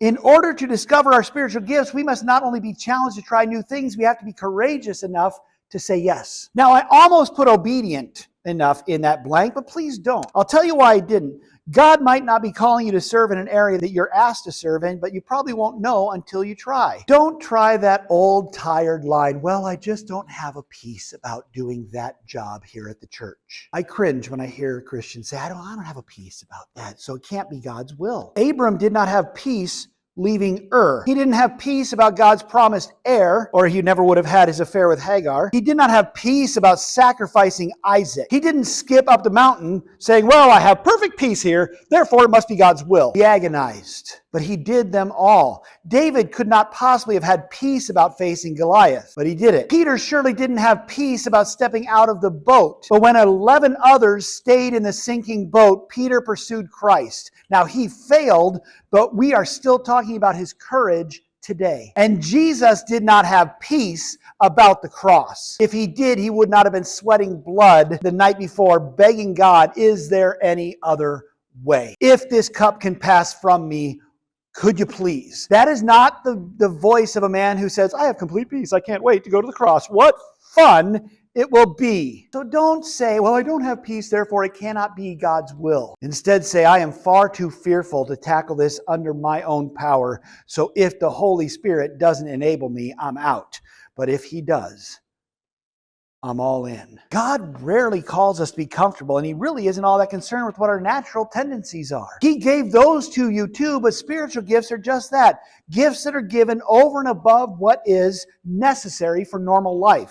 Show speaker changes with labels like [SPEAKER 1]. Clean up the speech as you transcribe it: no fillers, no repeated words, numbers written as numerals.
[SPEAKER 1] In order to discover our spiritual gifts, we must not only be challenged to try new things, we have to be courageous enough to say yes. Now, I almost put obedient enough in that blank, but please don't. I'll tell you why I didn't. God might not be calling you to serve in an area that you're asked to serve in, but you probably won't know until you try. Don't try that old tired line, well, I just don't have a peace about doing that job here at the church. I cringe when I hear Christians say, I don't have a peace about that, so it can't be God's will. Abram did not have peace leaving Ur. He didn't have peace about God's promised heir, or he never would have had his affair with Hagar. He did not have peace about sacrificing Isaac. He didn't skip up the mountain saying, well, I have perfect peace here, therefore it must be God's will. He agonized, but he did them all. David could not possibly have had peace about facing Goliath, but he did it. Peter surely didn't have peace about stepping out of the boat, but when 11 others stayed in the sinking boat, Peter pursued Christ. Now he failed, but we are still talking about his courage today. And Jesus did not have peace about the cross. If he did, he would not have been sweating blood the night before, begging God, is there any other way? If this cup can pass from me, could you please? That is not the voice of a man who says, I have complete peace. I can't wait to go to the cross. What fun it will be. So don't say, well, I don't have peace, therefore it cannot be God's will. Instead say, I am far too fearful to tackle this under my own power. So if the Holy Spirit doesn't enable me, I'm out. But if he does, I'm all in. God rarely calls us to be comfortable, and he really isn't all that concerned with what our natural tendencies are. He gave those to you too, but spiritual gifts are just that. Gifts that are given over and above what is necessary for normal life.